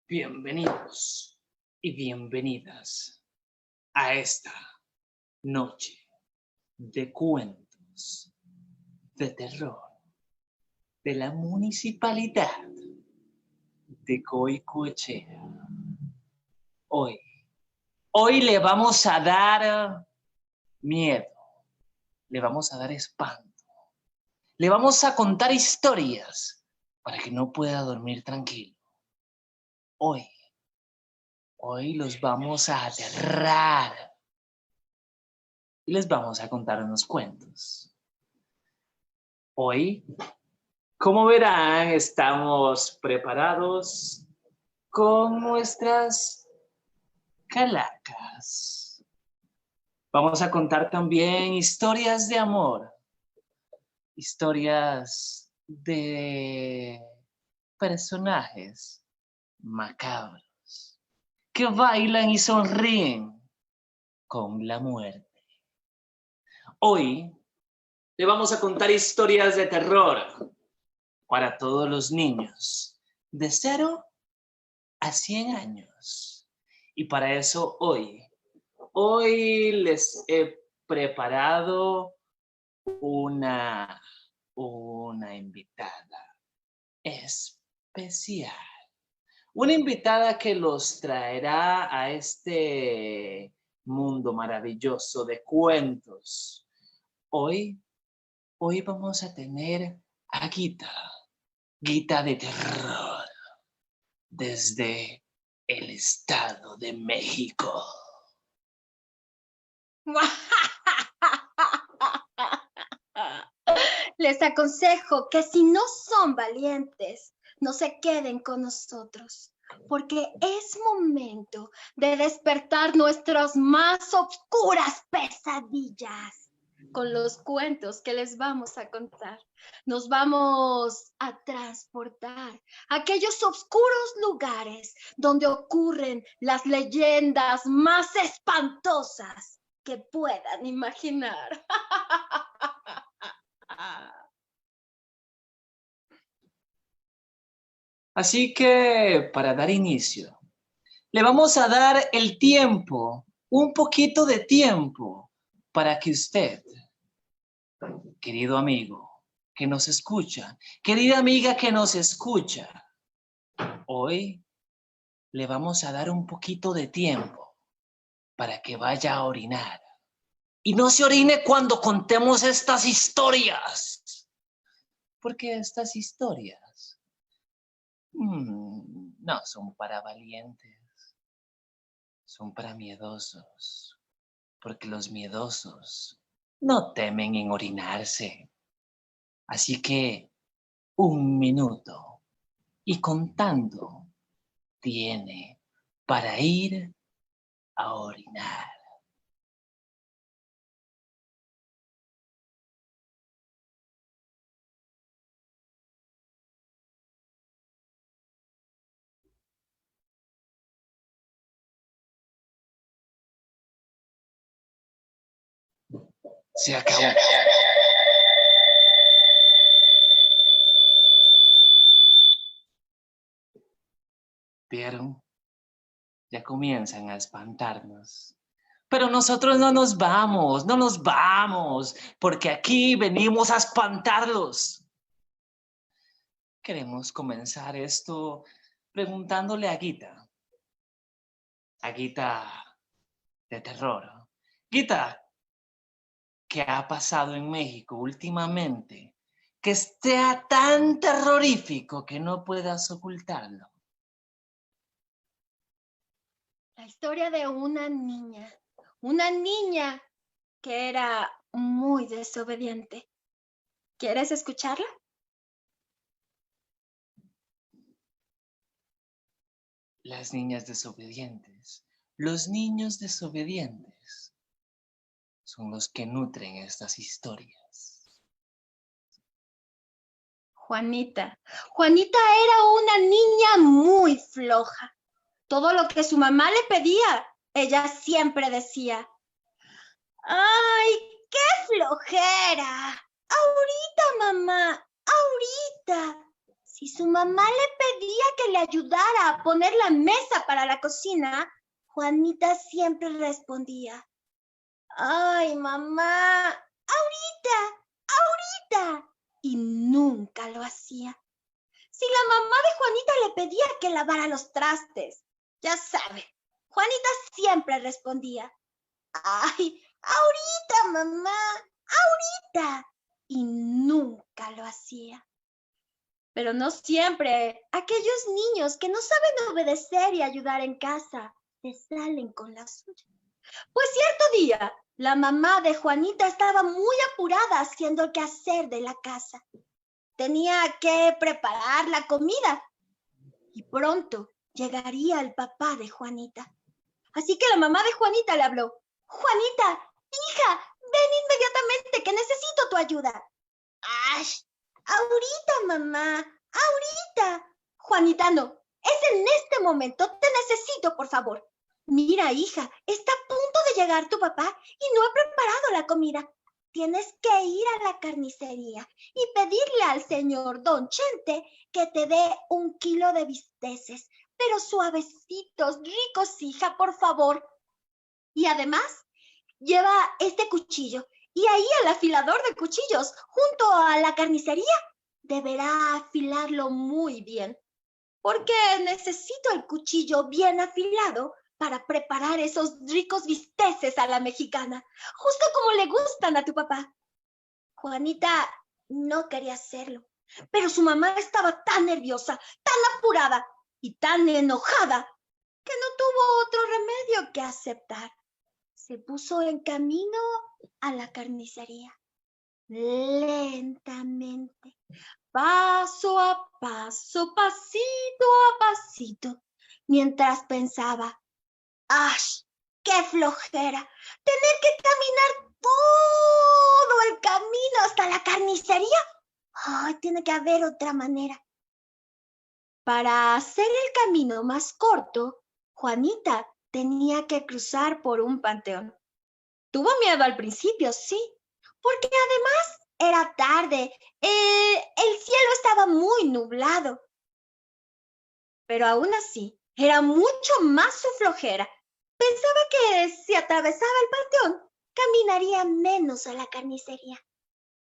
Bienvenidos y bienvenidas a esta noche de cuentos de terror de la municipalidad de Goicoechea. Hoy le vamos a dar miedo, le vamos a dar espanto, le vamos a contar historias para que no pueda dormir tranquilo. Hoy los vamos a aterrar y les vamos a contar unos cuentos. Hoy, como verán, estamos preparados con nuestras calacas. Vamos a contar también historias de amor, historias de personajes macabros que bailan y sonríen con la muerte. Hoy le vamos a contar historias de terror para todos los niños de 0 a 100 años. Y para eso hoy les he preparado una invitada especial. Una invitada que los traerá a este mundo maravilloso de cuentos. Hoy vamos a tener a Guita de terror, desde el Estado de México. Les aconsejo que si no son valientes, no se queden con nosotros, porque es momento de despertar nuestras más oscuras pesadillas con los cuentos que les vamos a contar. Nos vamos a transportar a aquellos oscuros lugares donde ocurren las leyendas más espantosas que puedan imaginar. Así que, para dar inicio, le vamos a dar el tiempo, un poquito de tiempo, para que usted, querido amigo que nos escucha, querida amiga que nos escucha, hoy le vamos a dar un poquito de tiempo para que vaya a orinar. Y no se orine cuando contemos estas historias, porque estas historias no son para valientes, son para miedosos, porque los miedosos no temen en orinarse. Así que 1 minuto y contando tiene para ir a orinar. Se acabó. ¿Vieron? Ya comienzan a espantarnos. Pero nosotros no nos vamos, porque aquí venimos a espantarlos. Queremos comenzar esto preguntándole a Guita de terror. Guita, ¿qué ha pasado en México últimamente que esté tan terrorífico que no puedas ocultarlo? La historia de una niña que era muy desobediente. ¿Quieres escucharla? Las niñas desobedientes, los niños desobedientes son los que nutren estas historias. Juanita era una niña muy floja. Todo lo que su mamá le pedía, ella siempre decía: ¡ay, qué flojera! Ahorita, mamá, ahorita. Si su mamá le pedía que le ayudara a poner la mesa para la cocina, Juanita siempre respondía: ¡ay, mamá! ¡Ahorita! ¡Ahorita! Y nunca lo hacía. Si la mamá de Juanita le pedía que lavara los trastes, ya sabe, Juanita siempre respondía: ¡ay, ahorita, mamá! ¡Ahorita! Y nunca lo hacía. Pero no siempre aquellos niños que no saben obedecer y ayudar en casa se salen con la suya. Pues cierto día, la mamá de Juanita estaba muy apurada haciendo el quehacer de la casa. Tenía que preparar la comida y pronto llegaría el papá de Juanita. Así que la mamá de Juanita le habló: Juanita, hija, ven inmediatamente que necesito tu ayuda. ¡Ay! Ahorita, mamá, ahorita. Juanita, no, es en este momento, te necesito, por favor. Mira, hija, está a punto de llegar tu papá y no ha preparado la comida. Tienes que ir a la carnicería y pedirle al señor Don Chente que te dé 1 kilo de bisteces, pero suavecitos, ricos, hija, por favor. Y además, lleva este cuchillo y ahí al afilador de cuchillos, junto a la carnicería, deberá afilarlo muy bien, porque necesito el cuchillo bien afilado para preparar esos ricos bisteces a la mexicana, justo como le gustan a tu papá. Juanita no quería hacerlo, pero su mamá estaba tan nerviosa, tan apurada y tan enojada que no tuvo otro remedio que aceptar. Se puso en camino a la carnicería, lentamente, paso a paso, pasito a pasito, mientras pensaba: ¡ay, qué flojera! Tener que caminar todo el camino hasta la carnicería. ¡Ay, tiene que haber otra manera! Para hacer el camino más corto, Juanita tenía que cruzar por un panteón. Tuvo miedo al principio, sí, porque además era tarde, el cielo estaba muy nublado. Pero aún así, era mucho más su flojera. Pensaba que si atravesaba el panteón, caminaría menos a la carnicería.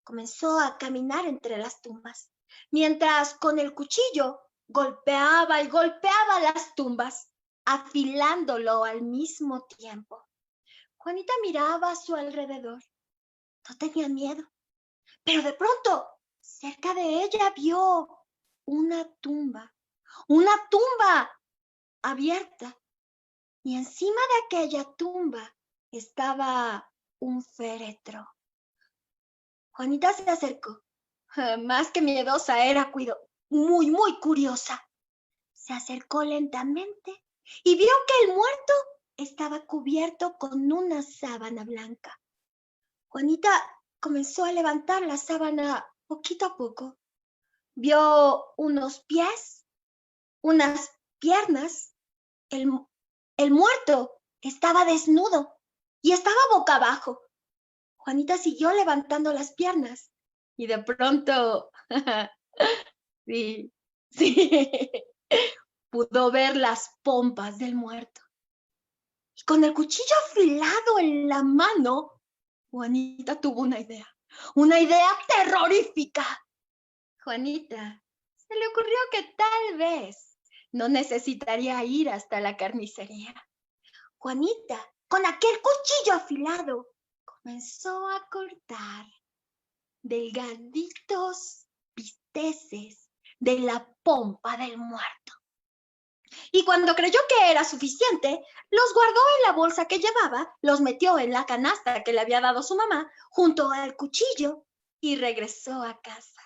Comenzó a caminar entre las tumbas, mientras con el cuchillo golpeaba y golpeaba las tumbas, afilándolo al mismo tiempo. Juanita miraba a su alrededor. No tenía miedo, pero de pronto, cerca de ella vio una tumba abierta, y encima de aquella tumba estaba un féretro. Juanita se acercó. Más que miedosa, era muy, muy curiosa. Se acercó lentamente y vio que el muerto estaba cubierto con una sábana blanca. Juanita comenzó a levantar la sábana poquito a poco. Vio unos pies, unas piernas. El muerto estaba desnudo y estaba boca abajo. Juanita siguió levantando las piernas y de pronto, sí, pudo ver las pompas del muerto. Y con el cuchillo afilado en la mano, Juanita tuvo una idea terrorífica. Juanita se le ocurrió que tal vez no necesitaría ir hasta la carnicería. Juanita, con aquel cuchillo afilado, comenzó a cortar delgaditos bisteces de la pompa del muerto. Y cuando creyó que era suficiente, los guardó en la bolsa que llevaba, los metió en la canasta que le había dado su mamá, junto al cuchillo, y regresó a casa,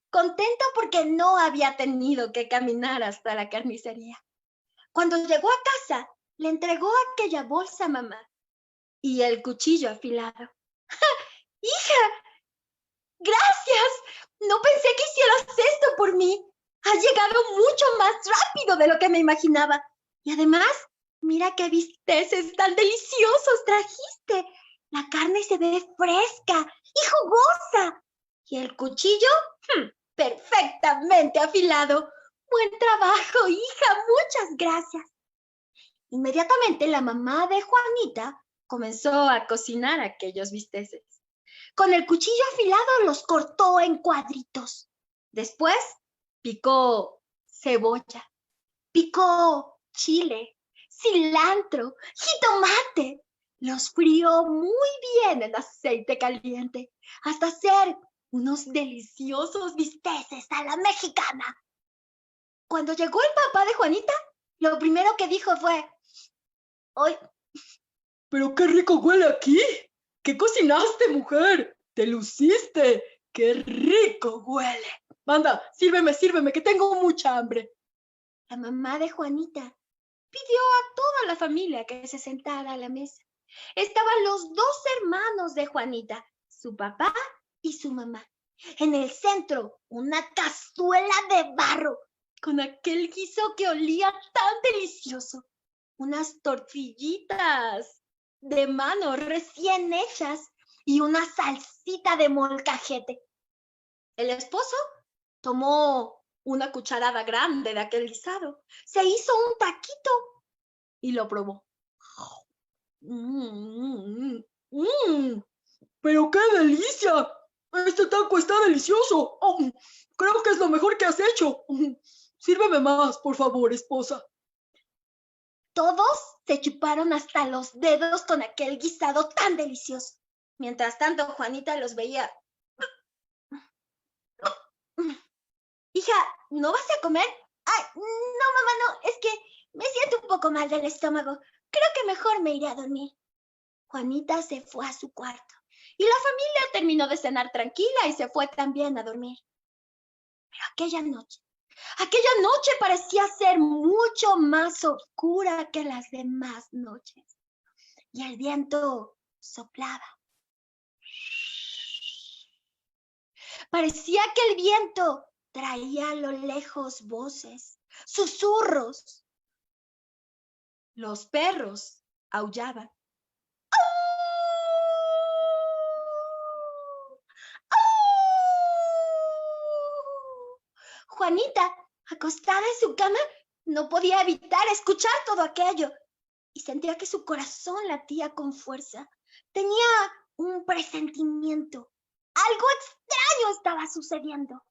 contento porque no había tenido que caminar hasta la carnicería. Cuando llegó a casa, le entregó aquella bolsa a mamá y el cuchillo afilado. ¡Hija! ¡Gracias! No pensé que hicieras esto por mí. Has llegado mucho más rápido de lo que me imaginaba. Y además, mira qué bisteces tan deliciosos trajiste. La carne se ve fresca y jugosa. Y el cuchillo, perfectamente afilado. Buen trabajo, hija, muchas gracias. Inmediatamente la mamá de Juanita comenzó a cocinar aquellos bisteces. Con el cuchillo afilado los cortó en cuadritos. Después picó cebolla, picó chile, cilantro, jitomate. Los frió muy bien en aceite caliente hasta hacer unos deliciosos bisteces a la mexicana. Cuando llegó el papá de Juanita, lo primero que dijo fue: ¡ay, ¡Pero qué rico huele aquí! ¿Qué cocinaste, mujer? ¡Te luciste! ¡Qué rico huele! Manda, sírveme, que tengo mucha hambre. La mamá de Juanita pidió a toda la familia que se sentara a la mesa. Estaban los dos hermanos de Juanita, su papá y su mamá. En el centro, una cazuela de barro con aquel guiso que olía tan delicioso. Unas tortillitas de mano recién hechas y una salsita de molcajete. El esposo tomó una cucharada grande de aquel guisado, se hizo un taquito y lo probó. ¡Pero qué delicia! Este taco está delicioso. Creo que es lo mejor que has hecho. Sírveme más, por favor, esposa. Todos se chuparon hasta los dedos con aquel guisado tan delicioso. Mientras tanto, Juanita los veía. Hija, ¿no vas a comer? Ay, no, mamá, no, es que me siento un poco mal del estómago. Creo que mejor me iré a dormir. Juanita se fue a su cuarto y la familia terminó de cenar tranquila y se fue también a dormir. Pero aquella noche parecía ser mucho más oscura que las demás noches. Y el viento soplaba. Parecía que el viento traía a lo lejos voces, susurros. Los perros aullaban. Juanita, acostada en su cama, no podía evitar escuchar todo aquello y sentía que su corazón latía con fuerza. Tenía un presentimiento. Algo extraño estaba sucediendo.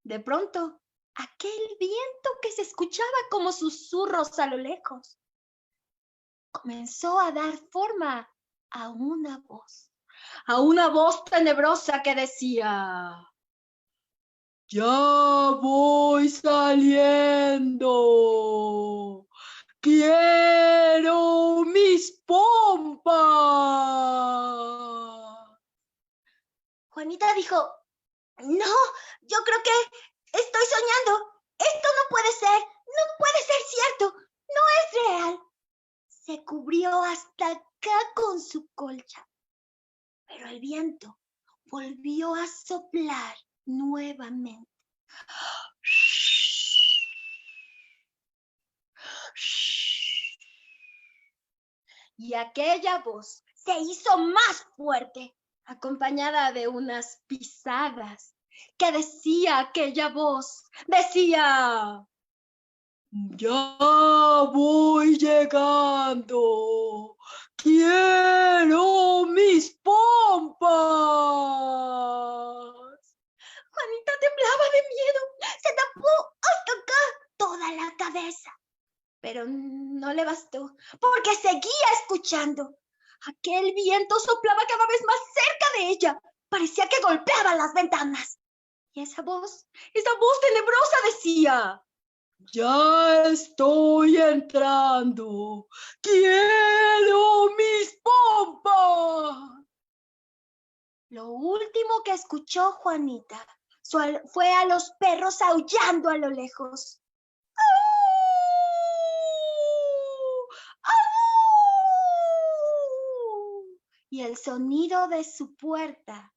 De pronto, aquel viento que se escuchaba como susurros a lo lejos comenzó a dar forma a una voz tenebrosa que decía: ¡Ya voy saliendo! ¡Quiero mis pompas! Juanita dijo: no, yo creo que estoy soñando. Esto no puede ser cierto, no es real. Se cubrió hasta acá con su colcha, pero el viento volvió a soplar nuevamente. Y aquella voz se hizo más fuerte, acompañada de unas pisadas que decía aquella voz, decía: ¡ya voy llegando! ¡Quiero mis pompas! Juanita temblaba de miedo, se tapó hasta acá toda la cabeza, pero no le bastó, porque seguía escuchando. Aquel viento soplaba cada vez más cerca de ella, parecía que golpeaba las ventanas. Y esa voz tenebrosa decía: ¡ya estoy entrando! ¡Quiero mis pompas! Lo último que escuchó Juanita fue a los perros aullando a lo lejos. Y el sonido de su puerta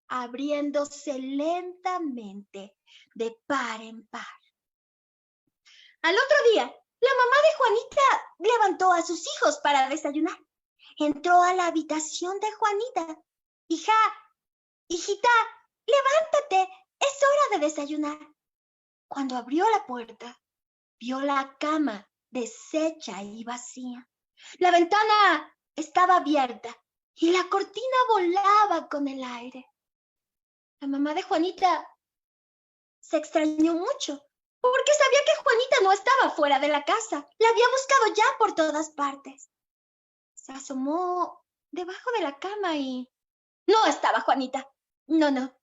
abriéndose lentamente de par en par. Al otro día, la mamá de Juanita levantó a sus hijos para desayunar. Entró a la habitación de Juanita. Hija, hijita, levántate, es hora de desayunar. Cuando abrió la puerta, vio la cama deshecha y vacía. La ventana estaba abierta y la cortina volaba con el aire. La mamá de Juanita se extrañó mucho porque sabía que Juanita no estaba fuera de la casa. La había buscado ya por todas partes. Se asomó debajo de la cama y no estaba Juanita. No.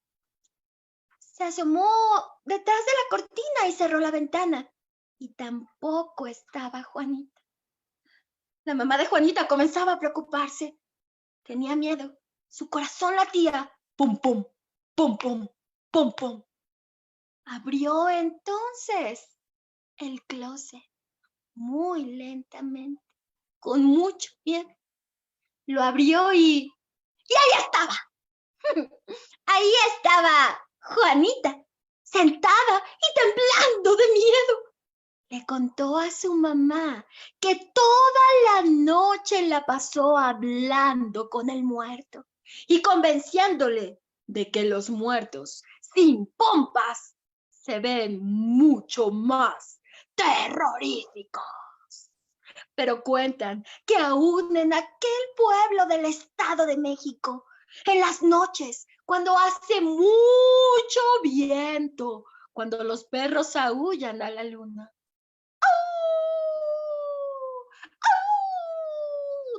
Se asomó detrás de la cortina y cerró la ventana. Y tampoco estaba Juanita. La mamá de Juanita comenzaba a preocuparse. Tenía miedo. Su corazón latía. Pum, pum, pum, pum, pum, pum. Abrió entonces el closet muy lentamente, con mucho miedo. Lo abrió y ahí estaba. Ahí estaba Juanita, sentada y temblando de miedo. Le contó a su mamá que toda la noche la pasó hablando con el muerto y convenciéndole de que los muertos sin pompas se ven mucho más terroríficos. Pero cuentan que aún en aquel pueblo del Estado de México, en las noches, cuando hace mucho viento, cuando los perros aúllan a la luna,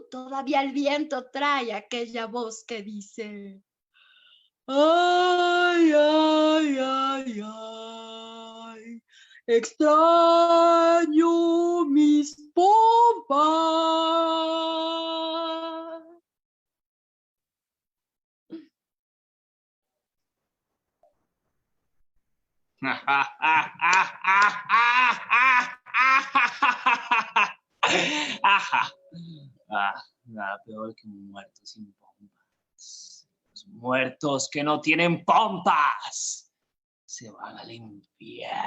todavía el viento trae aquella voz que dice: ay, ay, ay, ay, extraño mis pompas. Nada peor que un muerto sin pompas. Los muertos que no tienen pompas se van al infierno.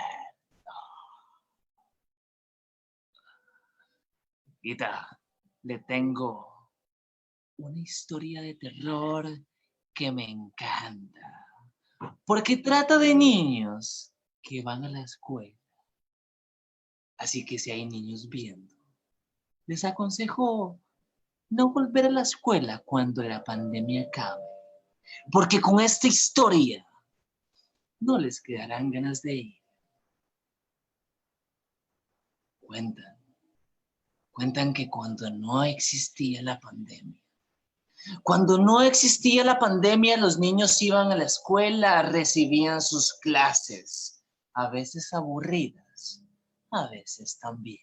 Hijita, le tengo una historia de terror que me encanta, porque trata de niños que van a la escuela. Así que si hay niños viendo, les aconsejo no volver a la escuela cuando la pandemia acabe, porque con esta historia no les quedarán ganas de ir. Cuentan que cuando no existía la pandemia, los niños iban a la escuela, recibían sus clases, a veces aburridas, a veces también.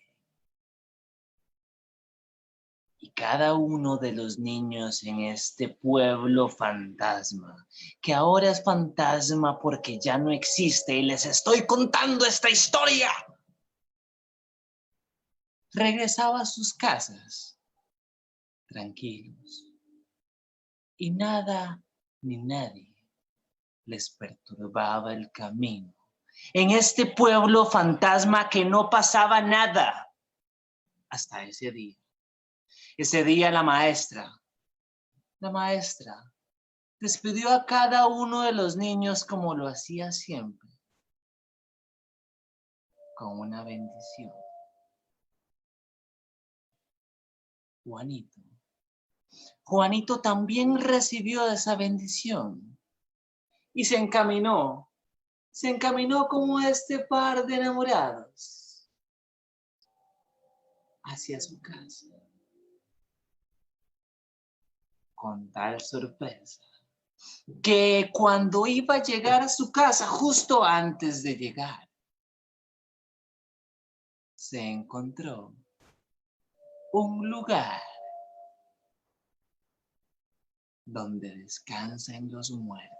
Y cada uno de los niños en este pueblo fantasma, que ahora es fantasma porque ya no existe y les estoy contando esta historia, regresaba a sus casas, tranquilos, y nada ni nadie les perturbaba el camino. En este pueblo fantasma que no pasaba nada hasta ese día. Ese día la maestra despidió a cada uno de los niños como lo hacía siempre, con una bendición. Juanito también recibió esa bendición y se encaminó como este par de enamorados hacia su casa. Con tal sorpresa que cuando iba a llegar a su casa, justo antes de llegar, se encontró un lugar donde descansan los muertos.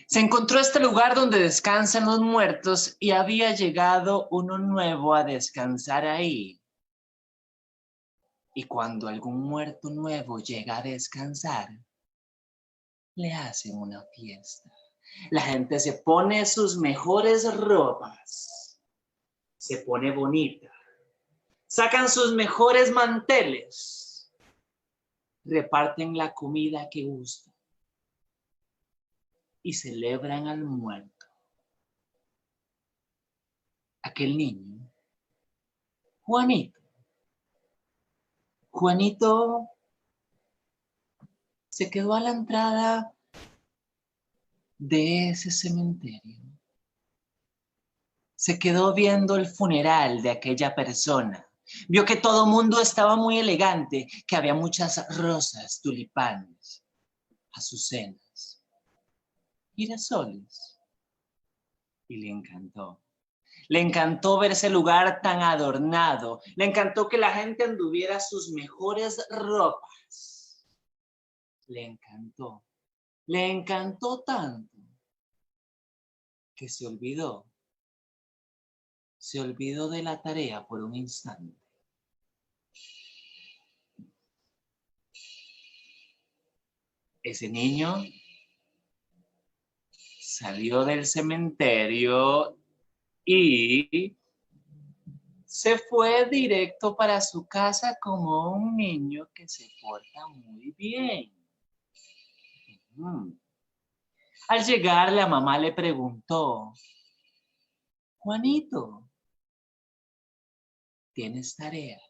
Se encontró este lugar donde descansan los muertos y había llegado uno nuevo a descansar ahí. Y cuando algún muerto nuevo llega a descansar, le hacen una fiesta. La gente se pone sus mejores ropas, se pone bonita, sacan sus mejores manteles, reparten la comida que gustan. y celebran al muerto. Aquel niño, Juanito se quedó a la entrada de ese cementerio. Se quedó viendo el funeral de aquella persona. Vio que todo el mundo estaba muy elegante, que había muchas rosas, tulipanes, azucenas, girasoles. Y le encantó. Le encantó ver ese lugar tan adornado. Le encantó que la gente anduviera sus mejores ropas. Le encantó. Le encantó tanto que se olvidó de la tarea por un instante. Ese niño salió del cementerio y se fue directo para su casa como un niño que se porta muy bien. Al llegar, la mamá le preguntó: Juanito, ¿tienes tarea?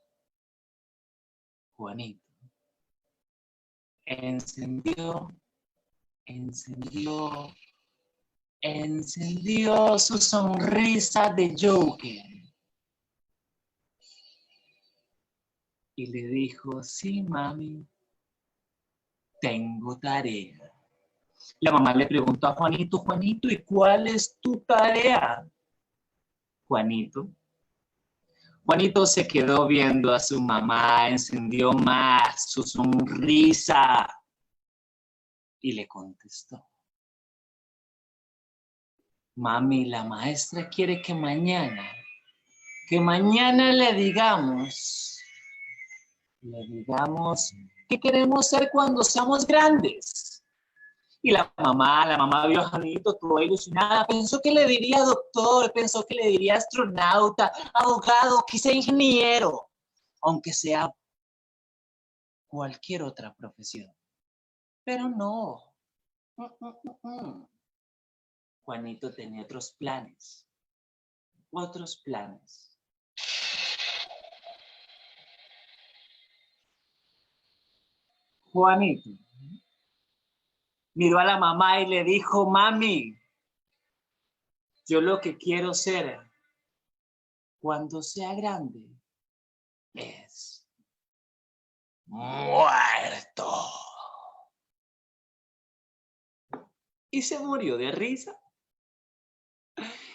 Juanito encendió su sonrisa de Joker y le dijo: sí, mami, tengo tarea. La mamá le preguntó a Juanito: Juanito, ¿y cuál es tu tarea? Juanito se quedó viendo a su mamá, encendió más su sonrisa y le contestó: mami, la maestra quiere que mañana le digamos qué queremos ser cuando seamos grandes. Y la mamá vio a Juanito toda ilusionada, pensó que le diría doctor, pensó que le diría astronauta, abogado, quizá ingeniero, aunque sea cualquier otra profesión. Pero no. Juanito tenía otros planes. Juanito miró a la mamá y le dijo: mami, yo lo que quiero ser cuando sea grande es muerto. Y se murió de risa.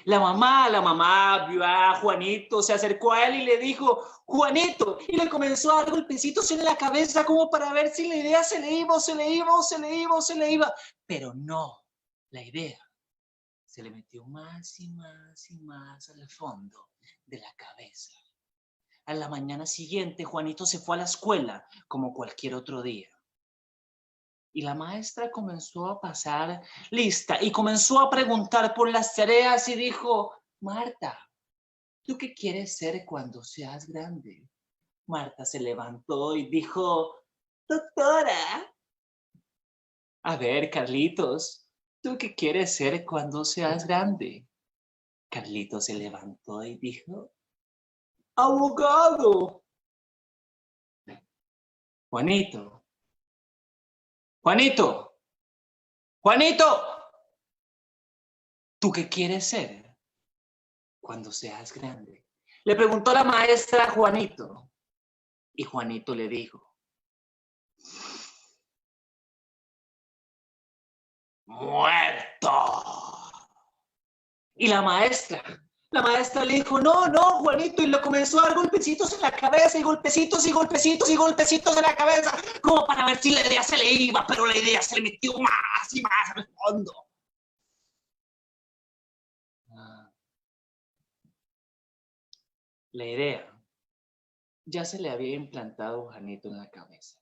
La mamá vio a Juanito, se acercó a él y le dijo: Juanito, y le comenzó a dar golpecitos en la cabeza como para ver si la idea se le iba. Pero no, la idea se le metió más y más al fondo de la cabeza. A la mañana siguiente, Juanito se fue a la escuela como cualquier otro día. Y la maestra comenzó a pasar lista y comenzó a preguntar por las tareas y dijo: Marta, ¿tú qué quieres ser cuando seas grande? Marta se levantó y dijo: doctora. A ver, Carlitos, ¿tú qué quieres ser cuando seas grande? Carlitos se levantó y dijo: abogado. Juanito, ¿tú qué quieres ser cuando seas grande? Le preguntó la maestra a Juanito y Juanito le dijo: muerto. Y la maestra le dijo: no, Juanito, y le comenzó a dar golpecitos en la cabeza y golpecitos en la cabeza, como para ver si la idea se le iba, pero la idea se le metió más y más al fondo. La idea ya se le había implantado a Juanito en la cabeza.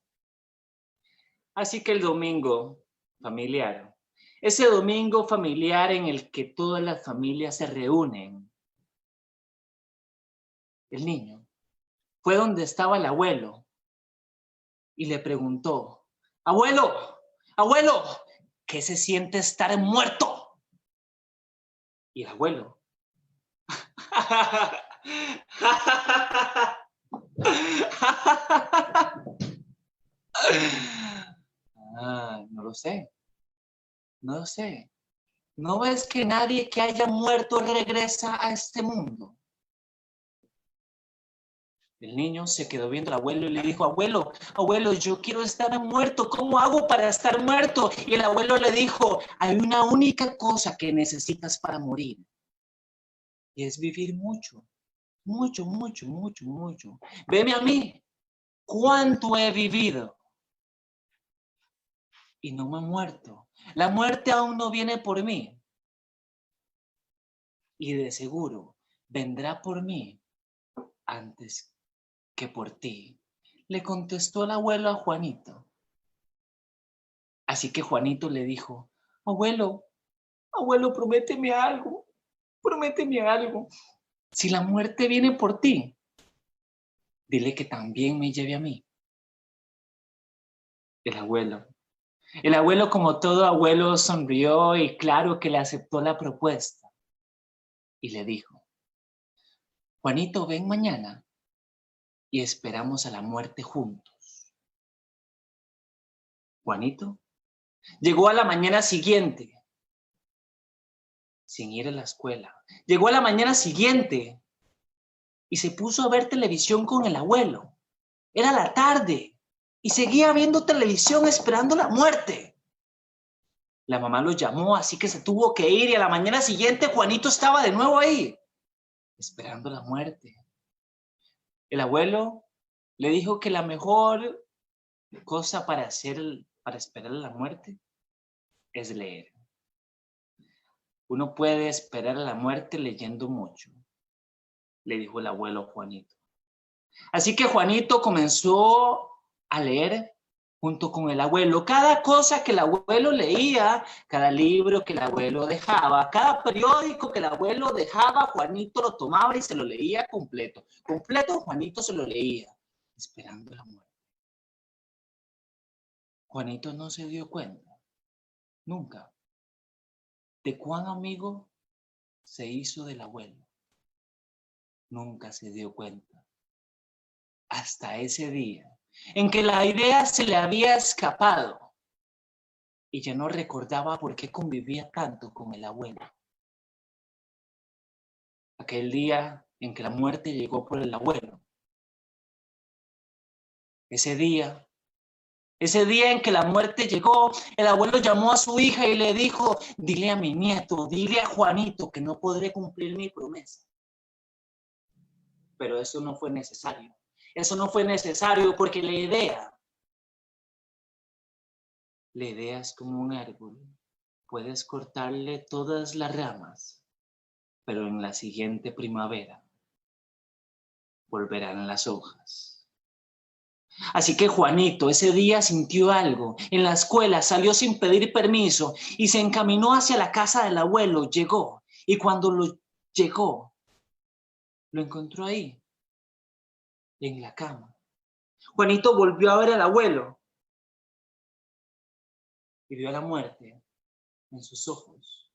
Así que el domingo familiar, ese domingo familiar en el que todas las familias se reúnen, el niño fue donde estaba el abuelo y le preguntó: abuelo, ¿qué se siente estar muerto? Y el abuelo. No lo sé. No lo sé. ¿No ves que nadie que haya muerto regresa a este mundo? El niño se quedó viendo al abuelo y le dijo, abuelo, abuelo, yo quiero estar muerto. ¿Cómo hago para estar muerto? Y el abuelo le dijo, hay una única cosa que necesitas para morir. Y es vivir mucho, mucho, mucho, mucho, mucho. Veme a mí, ¿cuánto he vivido? Y no me he muerto. La muerte aún no viene por mí. Y de seguro vendrá por mí antes que por ti. Le contestó el abuelo a Juanito. Así que Juanito le dijo, abuelo, abuelo, prométeme algo, prométeme algo. Si la muerte viene por ti, dile que también me lleve a mí. El abuelo como todo abuelo sonrió y claro que le aceptó la propuesta. Y le dijo, Juanito, ven mañana y esperamos a la muerte juntos. Juanito llegó a la mañana siguiente, sin ir a la escuela. Llegó a la mañana siguiente y se puso a ver televisión con el abuelo. Era la tarde y seguía viendo televisión esperando la muerte. La mamá lo llamó, así que se tuvo que ir y a la mañana siguiente Juanito estaba de nuevo ahí, esperando la muerte. El abuelo le dijo que la mejor cosa para esperar la muerte es leer. Uno puede esperar a la muerte leyendo mucho, le dijo el abuelo a Juanito. Así que Juanito comenzó a leer junto con el abuelo. Cada cosa que el abuelo leía, cada libro que el abuelo dejaba, cada periódico que el abuelo dejaba, Juanito lo tomaba y se lo leía completo. Completo, Juanito se lo leía, esperando la muerte. Juanito no se dio cuenta, nunca, de cuán amigo se hizo del abuelo. Nunca se dio cuenta. Hasta ese día en que la idea se le había escapado y ya no recordaba por qué convivía tanto con el abuelo. Aquel día en que la muerte llegó por el abuelo. Ese día en que la muerte llegó, el abuelo llamó a su hija y le dijo, dile a mi nieto, dile a Juanito que no podré cumplir mi promesa. Pero eso no fue necesario. Eso no fue necesario porque la idea es como un árbol. Puedes cortarle todas las ramas, pero en la siguiente primavera volverán las hojas. Así que Juanito ese día sintió algo. En la escuela salió sin pedir permiso y se encaminó hacia la casa del abuelo. Llegó y cuando llegó, lo encontró ahí, en la cama. Juanito volvió a ver al abuelo y vio a la muerte en sus ojos.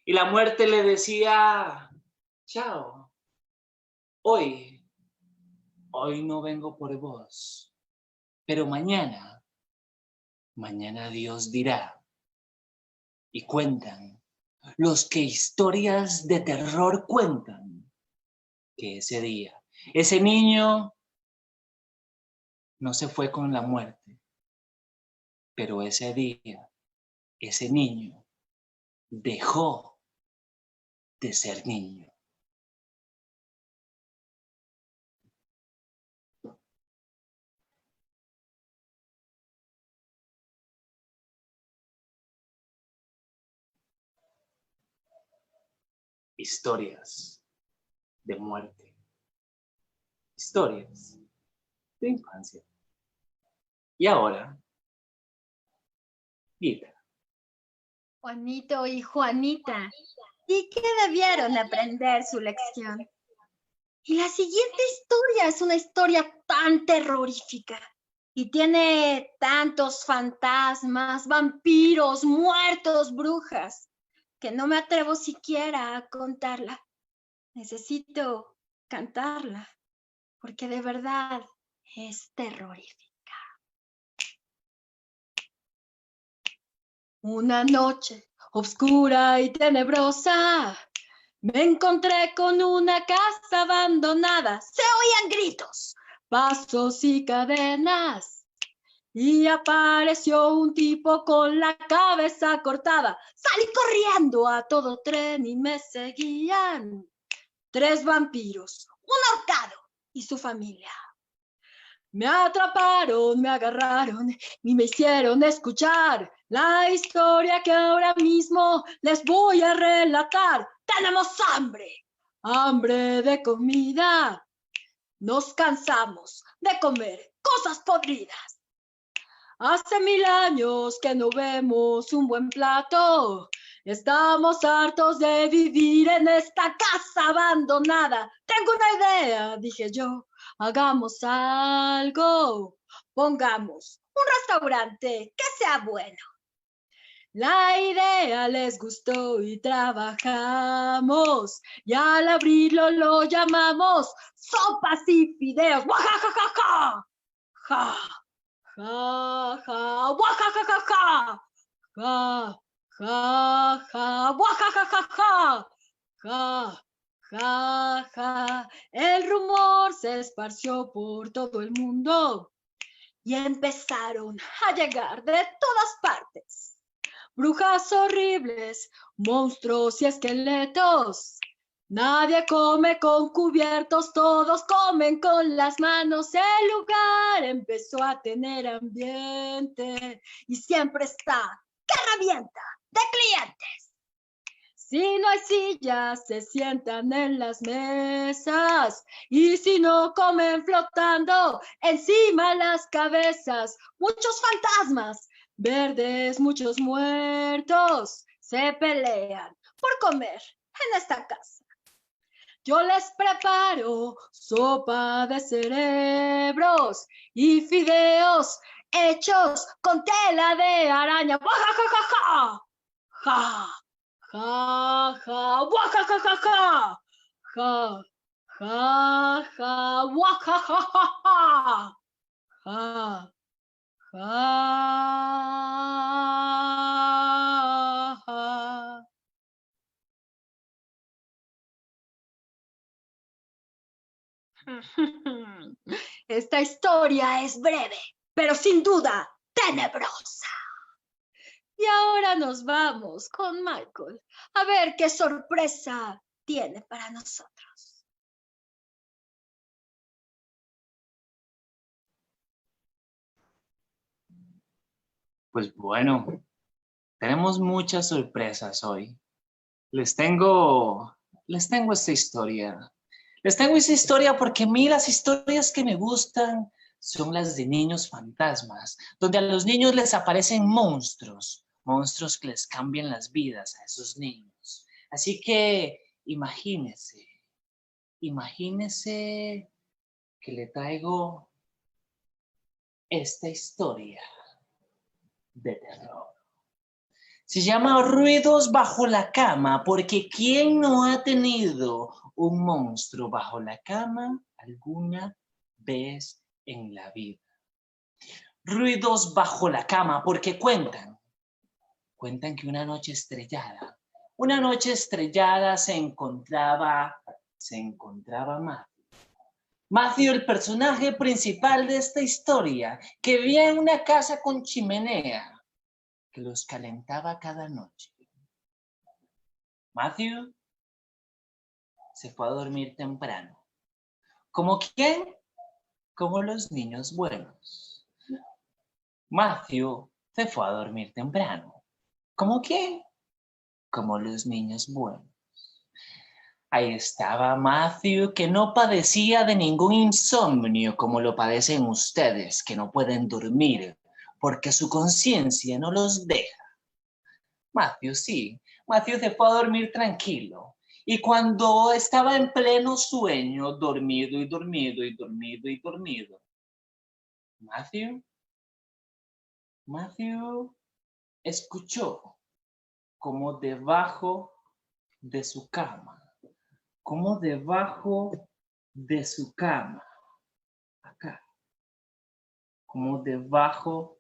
Y la muerte le decía, chao, hoy no vengo por vos, pero mañana Dios dirá. Y cuentan, los que historias de terror cuentan, que ese día, ese niño no se fue con la muerte, pero ese día, ese niño dejó de ser niño. Historias de muerte. Historias de infancia. Y ahora, Gita. Juanito y Juanita, sí que debieron aprender su lección. Y la siguiente historia es una historia tan terrorífica Y tiene tantos fantasmas, vampiros, muertos, brujas, que no me atrevo siquiera a contarla. Necesito cantarla, porque de verdad es terrorífica. Una noche oscura y tenebrosa, me encontré con una casa abandonada. Se oían gritos, pasos y cadenas. Y apareció un tipo con la cabeza cortada. Salí corriendo a todo tren y me seguían 3 vampiros, un ahorcado y su familia. Me atraparon, me agarraron y me hicieron escuchar la historia que ahora mismo les voy a relatar. Tenemos hambre, hambre de comida. Nos cansamos de comer cosas podridas. Hace 1000 años que no vemos un buen plato. Estamos hartos de vivir en esta casa abandonada. Tengo una idea, dije yo. Hagamos algo. Pongamos un restaurante que sea bueno. La idea les gustó y trabajamos. Y al abrirlo lo llamamos sopas y fideos. ¡Guajajajaja! ¡Ja! Ja, ja, guajajajaja, ja, ja, ja, guajajajaja, ja, ja, ja. El rumor se esparció por todo el mundo y empezaron a llegar de todas partes. Brujas horribles, monstruos y esqueletos. Nadie come con cubiertos, todos comen con las manos. El lugar empezó a tener ambiente y siempre está que revienta de clientes. Si no hay sillas, se sientan en las mesas. Y si no, comen flotando encima las cabezas. Muchos fantasmas verdes, muchos muertos se pelean por comer en esta casa. Yo les preparo sopa de cerebros y fideos hechos con tela de araña. ¡Guajajajaja! ¡Ja! ¡Ja! ¡Ja! ¡Guajajajaja! ¡Ja! ¡Ja! ¡Ja! ¡Guajajajaja! ¡Ja! ¡Ja! Esta historia es breve, pero sin duda tenebrosa. Y ahora nos vamos con Michael a ver qué sorpresa tiene para nosotros. Pues bueno, tenemos muchas sorpresas hoy. Les tengo esta historia. Les tengo esa historia porque a mí las historias que me gustan son las de niños fantasmas, donde a los niños les aparecen monstruos que les cambian las vidas a esos niños. Así que imagínese que le traigo esta historia de terror. Se llama Ruidos bajo la cama, porque ¿quién no ha tenido un monstruo bajo la cama alguna vez en la vida? Ruidos bajo la cama, porque cuentan que una noche estrellada se encontraba Matthew. Matthew, el personaje principal de esta historia, que vivía en una casa con chimenea, que los calentaba cada noche. Matthew se fue a dormir temprano. ¿Como quién? Como los niños buenos. Matthew se fue a dormir temprano. ¿Como quién? Como los niños buenos. Ahí estaba Matthew, que no padecía de ningún insomnio como lo padecen ustedes, que no pueden dormir porque su conciencia no los deja. Matthew sí, Matthew se fue a dormir tranquilo. Y cuando estaba en pleno sueño, dormido, Matthew escuchó como debajo de su cama, acá, como debajo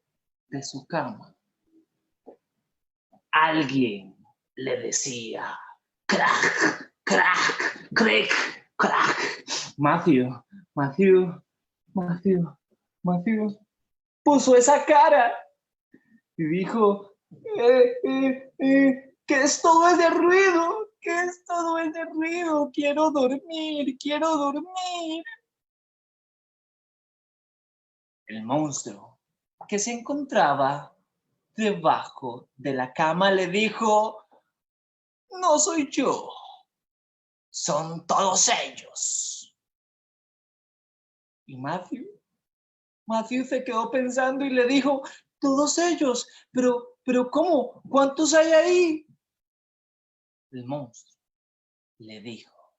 de su cama, alguien le decía, crack, crack, crack, crack. Matthew puso esa cara y dijo, ¿qué es todo ese ruido? ¿Qué es todo ese ruido? Quiero dormir. El monstruo que se encontraba debajo de la cama le dijo, no soy yo, son todos ellos. Y Matthew se quedó pensando y le dijo, todos ellos, pero ¿cómo? ¿Cuántos hay ahí? El monstruo le dijo,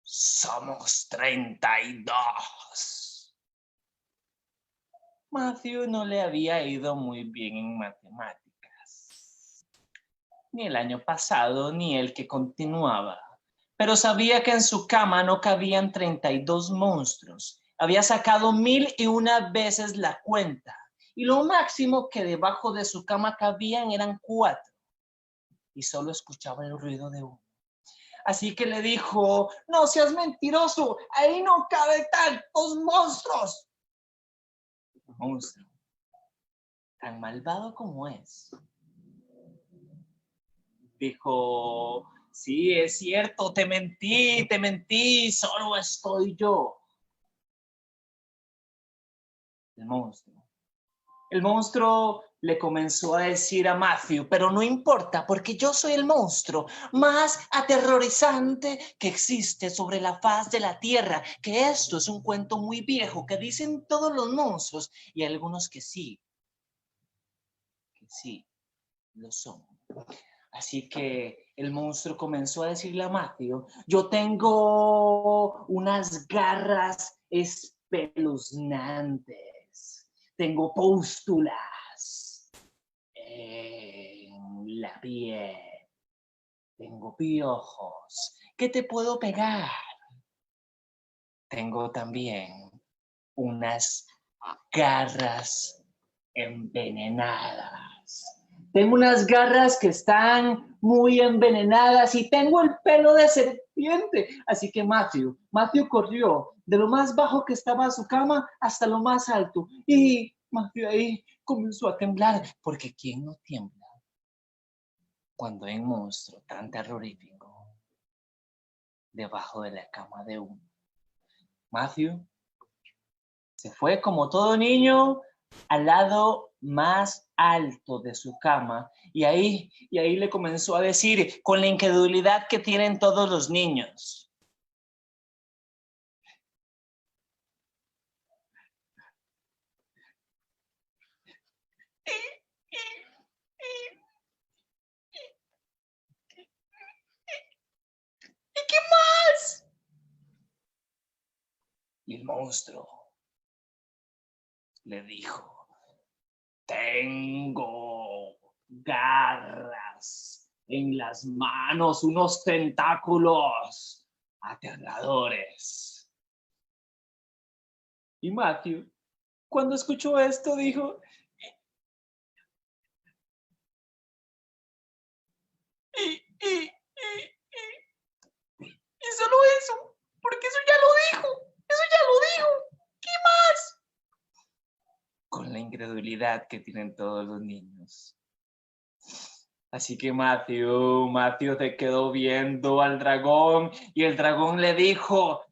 somos 32. Matthew no le había ido muy bien en matemáticas, ni el año pasado, ni el que continuaba. Pero sabía que en su cama no cabían 32 monstruos. Había sacado 1001 veces la cuenta. Y lo máximo que debajo de su cama cabían eran 4. Y solo escuchaba el ruido de uno. Así que le dijo, no seas mentiroso, ahí no cabe tantos monstruos. El monstruo, tan malvado como es, dijo, sí, es cierto, te mentí, solo estoy yo. El monstruo le comenzó a decir a Matthew, pero no importa, porque yo soy el monstruo más aterrorizante que existe sobre la faz de la tierra, que esto es un cuento muy viejo que dicen todos los monstruos y algunos que sí lo son. Así que el monstruo comenzó a decirle a Matthew, yo tengo unas garras espeluznantes, tengo pústulas en la piel, tengo piojos, ¿qué te puedo pegar? Tengo también unas garras envenenadas. Tengo unas garras que están muy envenenadas y tengo el pelo de serpiente. Así que Matthew corrió de lo más bajo que estaba a su cama hasta lo más alto. Y Matthew ahí comenzó a temblar, porque ¿quién no tiembla cuando hay un monstruo tan terrorífico debajo de la cama de uno? Matthew se fue como todo niño al lado más alto de su cama y ahí le comenzó a decir con la incredulidad que tienen todos los niños. ¿Y qué más? Y el monstruo le dijo, tengo garras en las manos, unos tentáculos aterradores. Y Matthew, cuando escuchó esto, dijo, y solo eso, porque eso ya lo dijo, ¿qué más? Con la incredulidad que tienen todos los niños. Así que Matthew se quedó viendo al dragón y el dragón le dijo,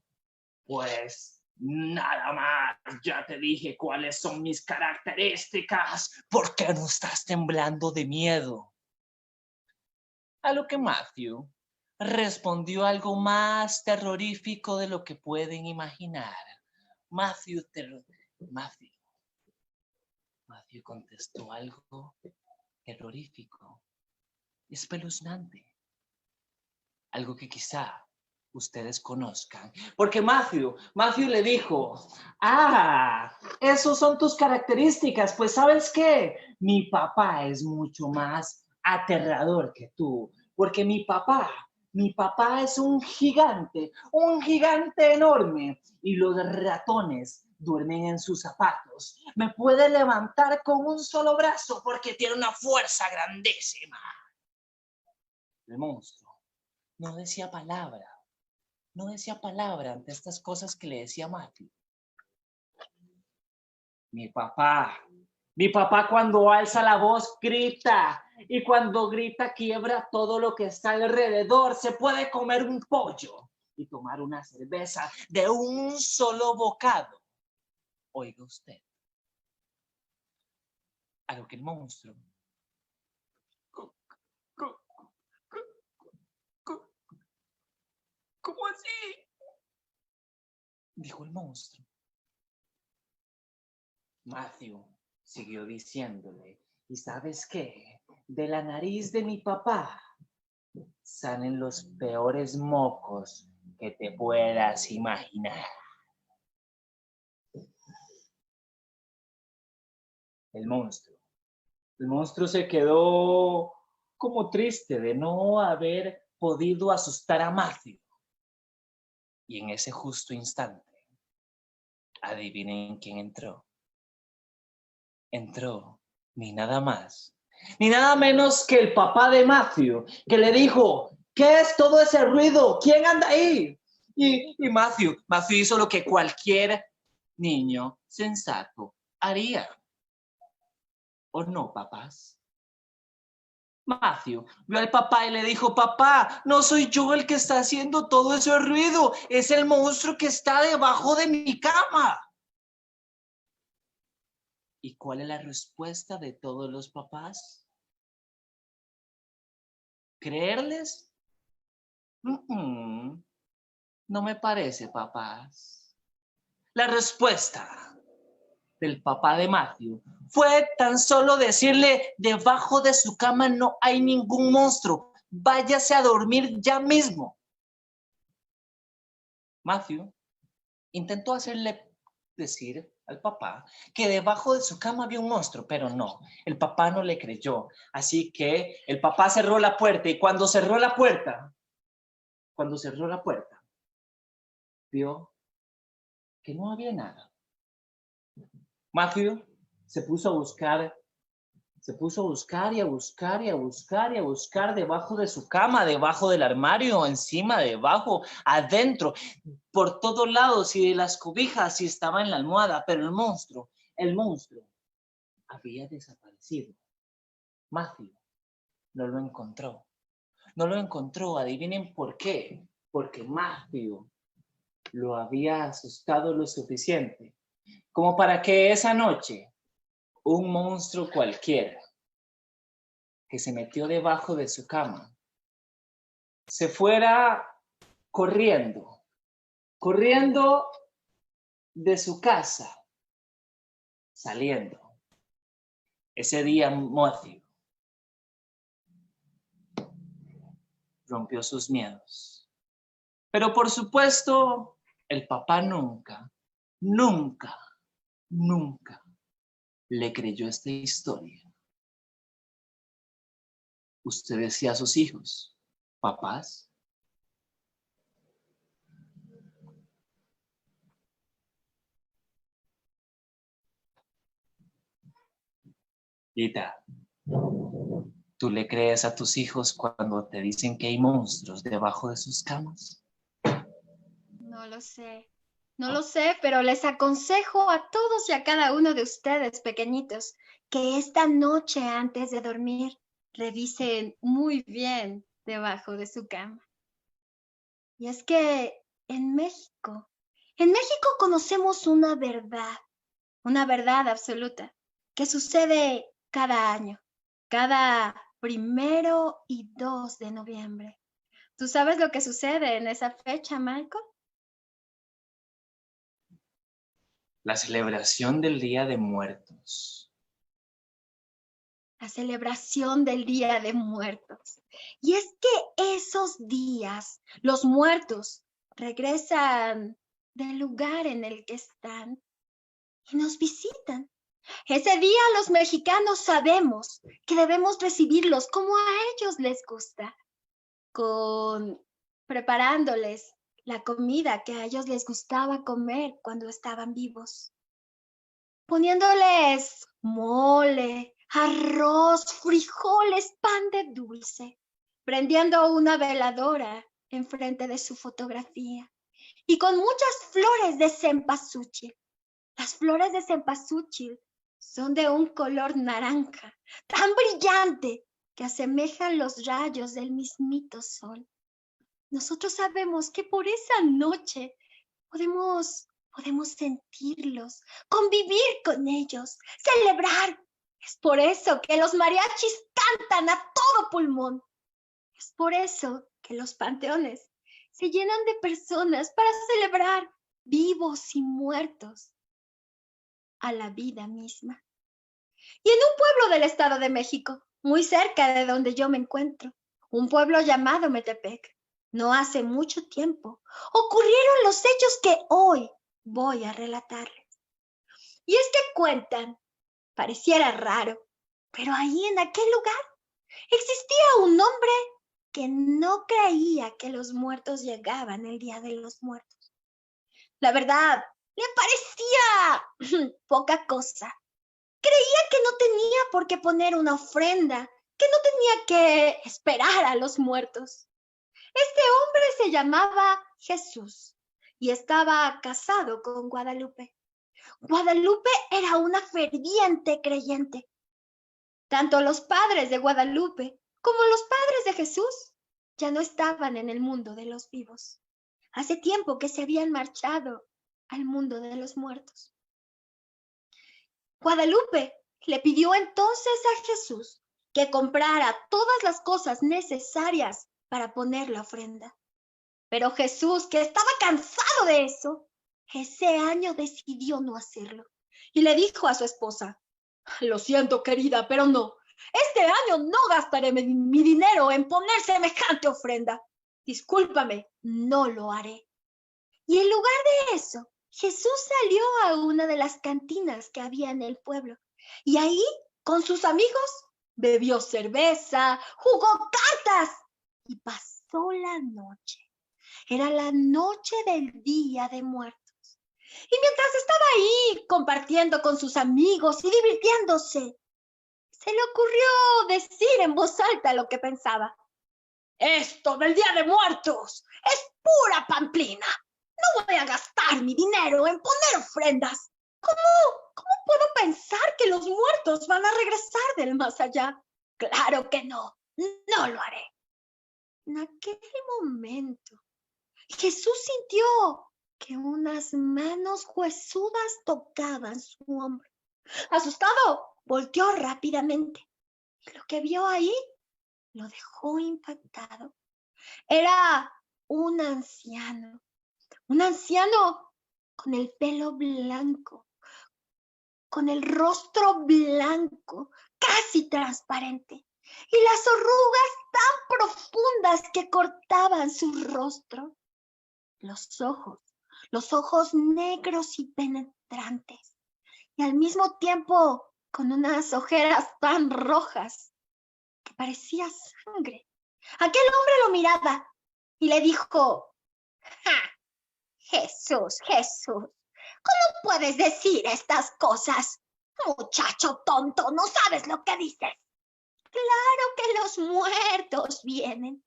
pues nada más, ya te dije cuáles son mis características, ¿por qué no estás temblando de miedo? A lo que Matthew respondió algo más terrorífico de lo que pueden imaginar. Matthew contestó algo terrorífico, espeluznante, algo que quizá ustedes conozcan. Porque Matthew le dijo, esos son tus características. Pues ¿sabes qué? Mi papá es mucho más aterrador que tú. Porque mi papá es un gigante enorme. Y los ratones duermen en sus zapatos. Me puede levantar con un solo brazo porque tiene una fuerza grandísima. El monstruo no decía palabra ante estas cosas que le decía Matthew. Mi papá cuando alza la voz grita, y cuando grita quiebra todo lo que está alrededor. Se puede comer un pollo y tomar una cerveza de un solo bocado. Oiga usted. A lo que el monstruo. ¿Cómo así? Dijo el monstruo. Matthew siguió diciéndole, ¿y sabes qué? De la nariz de mi papá salen los peores mocos que te puedas imaginar. El monstruo se quedó como triste de no haber podido asustar a Matthew. Y en ese justo instante, adivinen quién entró. Entró ni nada más, ni nada menos que el papá de Matthew, que le dijo, ¿qué es todo ese ruido? ¿Quién anda ahí? Y Matthew hizo lo que cualquier niño sensato haría. ¿O no, papás? Matthew vio al papá y le dijo, papá, no soy yo el que está haciendo todo ese ruido, es el monstruo que está debajo de mi cama. ¿Y cuál es la respuesta de todos los papás? ¿Creerles? No me parece, papás. La respuesta del papá de Matthew fue tan solo decirle, debajo de su cama no hay ningún monstruo, váyase a dormir ya mismo. Matthew intentó hacerle decir al papá que debajo de su cama había un monstruo, pero no, el papá no le creyó. Así que el papá cerró la puerta y cuando cerró la puerta, vio que no había nada. Matthew se puso a buscar y a buscar debajo de su cama, debajo del armario, encima, debajo, adentro, por todos lados y de las cobijas y estaba en la almohada, pero el monstruo había desaparecido. Matthew no lo encontró. Adivinen por qué. Porque Matthew lo había asustado lo suficiente como para que esa noche un monstruo cualquiera que se metió debajo de su cama se fuera corriendo de su casa, saliendo. Ese día Matthew rompió sus miedos. Pero por supuesto, el papá nunca le creyó esta historia. Usted decía a sus hijos, papás, Ita, ¿tú le crees a tus hijos cuando te dicen que hay monstruos debajo de sus camas? No lo sé, pero les aconsejo a todos y a cada uno de ustedes, pequeñitos, que esta noche antes de dormir revisen muy bien debajo de su cama. Y es que en México conocemos una verdad absoluta, que sucede cada año, cada 1 y 2 de noviembre. ¿Tú sabes lo que sucede en esa fecha, Michael? La celebración del Día de Muertos. La celebración del Día de Muertos. Y es que esos días, los muertos regresan del lugar en el que están y nos visitan. Ese día los mexicanos sabemos que debemos recibirlos como a ellos les gusta, preparándoles la comida que a ellos les gustaba comer cuando estaban vivos, poniéndoles mole, arroz, frijoles, pan de dulce, prendiendo una veladora enfrente de su fotografía y con muchas flores de cempasúchil. Las flores de cempasúchil son de un color naranja, tan brillante que asemejan los rayos del mismito sol. Nosotros sabemos que por esa noche podemos sentirlos, convivir con ellos, celebrar. Es por eso que los mariachis cantan a todo pulmón. Es por eso que los panteones se llenan de personas para celebrar, vivos y muertos, a la vida misma. Y en un pueblo del Estado de México, muy cerca de donde yo me encuentro, un pueblo llamado Metepec, no hace mucho tiempo, ocurrieron los hechos que hoy voy a relatarles. Y es que cuentan, pareciera raro, pero ahí en aquel lugar existía un hombre que no creía que los muertos llegaban el Día de los Muertos. La verdad, le parecía poca cosa. Creía que no tenía por qué poner una ofrenda, que no tenía que esperar a los muertos. Este hombre se llamaba Jesús y estaba casado con Guadalupe. Guadalupe era una ferviente creyente. Tanto los padres de Guadalupe como los padres de Jesús ya no estaban en el mundo de los vivos. Hace tiempo que se habían marchado al mundo de los muertos. Guadalupe le pidió entonces a Jesús que comprara todas las cosas necesarias para poner la ofrenda. Pero Jesús, que estaba cansado de eso, ese año decidió no hacerlo. Y le dijo a su esposa: lo siento, querida, pero no. Este año no gastaré mi dinero en poner semejante ofrenda. Discúlpame, no lo haré. Y en lugar de eso, Jesús salió a una de las cantinas que había en el pueblo. Y ahí, con sus amigos, bebió cerveza, jugó cartas y pasó la noche. Era la noche del Día de Muertos. Y mientras estaba ahí compartiendo con sus amigos y divirtiéndose, se le ocurrió decir en voz alta lo que pensaba. Esto del Día de Muertos es pura pamplina. No voy a gastar mi dinero en poner ofrendas. ¿Cómo puedo pensar que los muertos van a regresar del más allá? Claro que no, no lo haré. En aquel momento, Jesús sintió que unas manos huesudas tocaban su hombro. Asustado, volteó rápidamente y lo que vio ahí lo dejó impactado. Era un anciano con el pelo blanco, con el rostro blanco, casi transparente, y las arrugas tan profundas que cortaban su rostro. Los ojos negros y penetrantes, y al mismo tiempo con unas ojeras tan rojas que parecía sangre. Aquel hombre lo miraba y le dijo: ¡Ja! Jesús, ¿cómo puedes decir estas cosas? Muchacho tonto, no sabes lo que dices. Claro que los muertos vienen.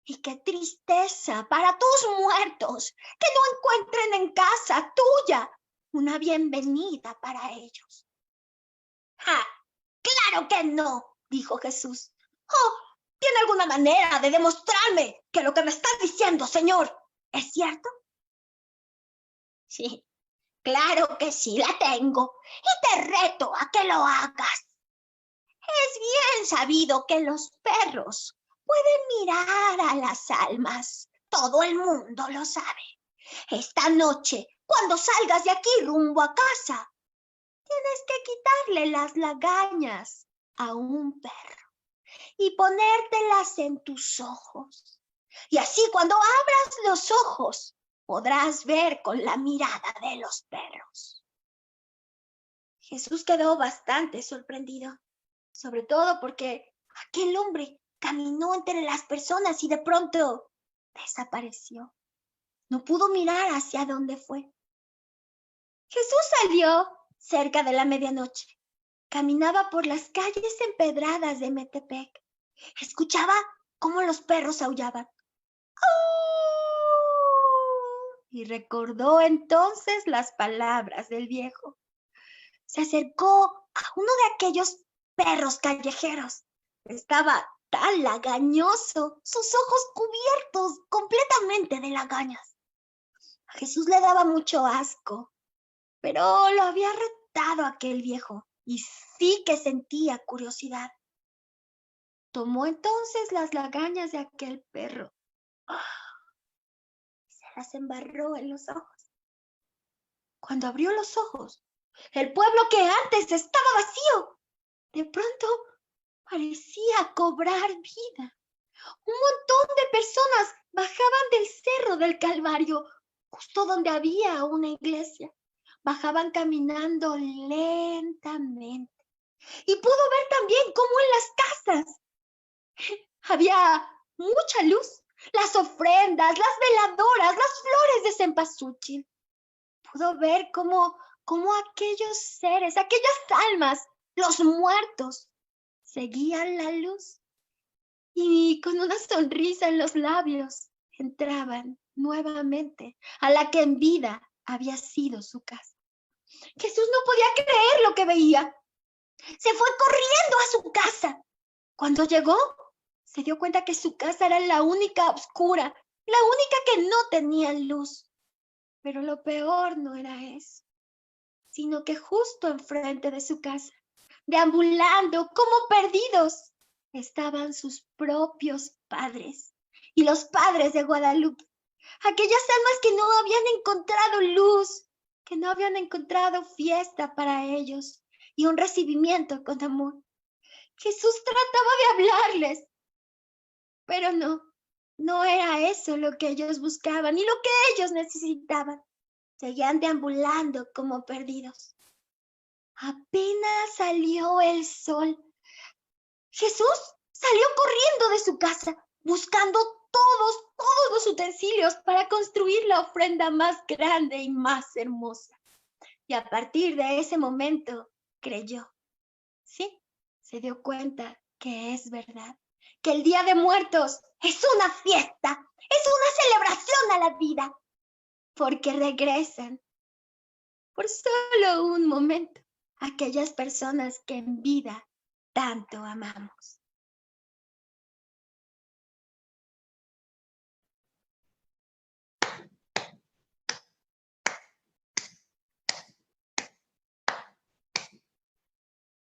Y qué tristeza para tus muertos que no encuentren en casa tuya una bienvenida para ellos. ¡Ja! ¡Claro que no!, dijo Jesús. ¡Oh! ¿Tiene alguna manera de demostrarme que lo que me estás diciendo, Señor, es cierto? Sí, claro que sí la tengo y te reto a que lo hagas. Es bien sabido que los perros pueden mirar a las almas. Todo el mundo lo sabe. Esta noche, cuando salgas de aquí rumbo a casa, tienes que quitarle las lagañas a un perro y ponértelas en tus ojos. Y así cuando abras los ojos, podrás ver con la mirada de los perros. Jesús quedó bastante sorprendido, sobre todo porque aquel hombre caminó entre las personas y de pronto desapareció. No pudo mirar hacia dónde fue. Jesús salió cerca de la medianoche. Caminaba por las calles empedradas de Metepec. Escuchaba cómo los perros aullaban. Y recordó entonces las palabras del viejo. Se acercó a uno de aquellos perros callejeros. Estaba tan lagañoso, sus ojos cubiertos completamente de lagañas. A Jesús le daba mucho asco, pero lo había retado aquel viejo y sí que sentía curiosidad. Tomó entonces las lagañas de aquel perro y se las embarró en los ojos. Cuando abrió los ojos, el pueblo que antes estaba vacío, de pronto parecía cobrar vida. Un montón de personas bajaban del cerro del Calvario, justo donde había una iglesia. Bajaban caminando lentamente. Y pudo ver también cómo en las casas había mucha luz. Las ofrendas, las veladoras, las flores de cempasúchil. Pudo ver cómo aquellos seres, aquellas almas, los muertos, seguían la luz y con una sonrisa en los labios entraban nuevamente a la que en vida había sido su casa. Jesús no podía creer lo que veía. Se fue corriendo a su casa. Cuando llegó, se dio cuenta que su casa era la única oscura, la única que no tenía luz. Pero lo peor no era eso, sino que justo enfrente de su casa, deambulando como perdidos, estaban sus propios padres y los padres de Guadalupe, aquellas almas que no habían encontrado luz, que no habían encontrado fiesta para ellos y un recibimiento con amor. Jesús trataba de hablarles, pero no era eso lo que ellos buscaban ni lo que ellos necesitaban. Seguían deambulando como perdidos. Apenas salió el sol, Jesús salió corriendo de su casa, buscando todos los utensilios para construir la ofrenda más grande y más hermosa. Y a partir de ese momento creyó. Sí, se dio cuenta que es verdad, que el Día de Muertos es una fiesta, es una celebración a la vida, porque regresan por solo un momento aquellas personas que en vida tanto amamos.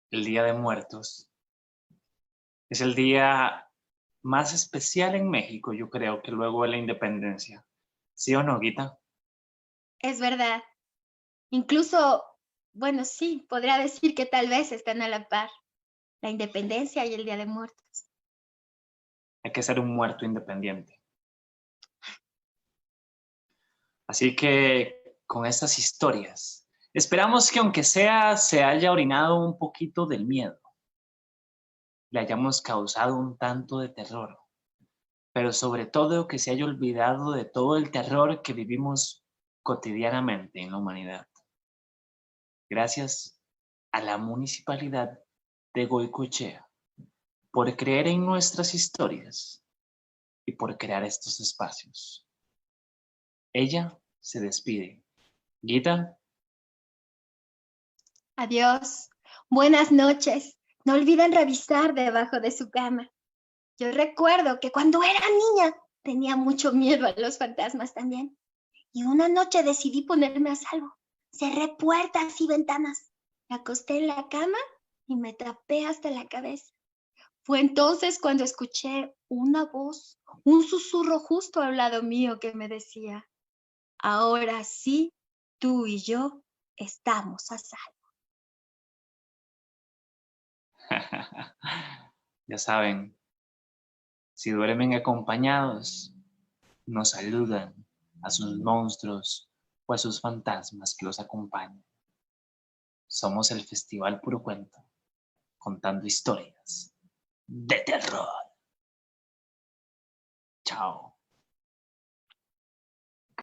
El Día de Muertos es el día más especial en México, yo creo, que luego de la independencia. ¿Sí o no, Guita? Es verdad. Incluso, bueno, sí, podría decir que tal vez están a la par, la independencia y el Día de Muertos. Hay que ser un muerto independiente. Así que con estas historias, esperamos que aunque sea se haya orinado un poquito del miedo, le hayamos causado un tanto de terror, pero sobre todo que se haya olvidado de todo el terror que vivimos cotidianamente en la humanidad. Gracias a la Municipalidad de Goicoechea por creer en nuestras historias y por crear estos espacios. Ella se despide. Guita. Adiós. Buenas noches. No olviden revisar debajo de su cama. Yo recuerdo que cuando era niña tenía mucho miedo a los fantasmas también. Y una noche decidí ponerme a salvo. Cerré puertas y ventanas. Me acosté en la cama y me tapé hasta la cabeza. Fue entonces cuando escuché una voz, un susurro justo al lado mío que me decía: ahora sí, tú y yo estamos a salvo. Ya saben, si duermen acompañados, nos saludan a sus monstruos o a sus fantasmas que los acompañan. Somos el Festival Puro Cuento, contando historias de terror. Chao.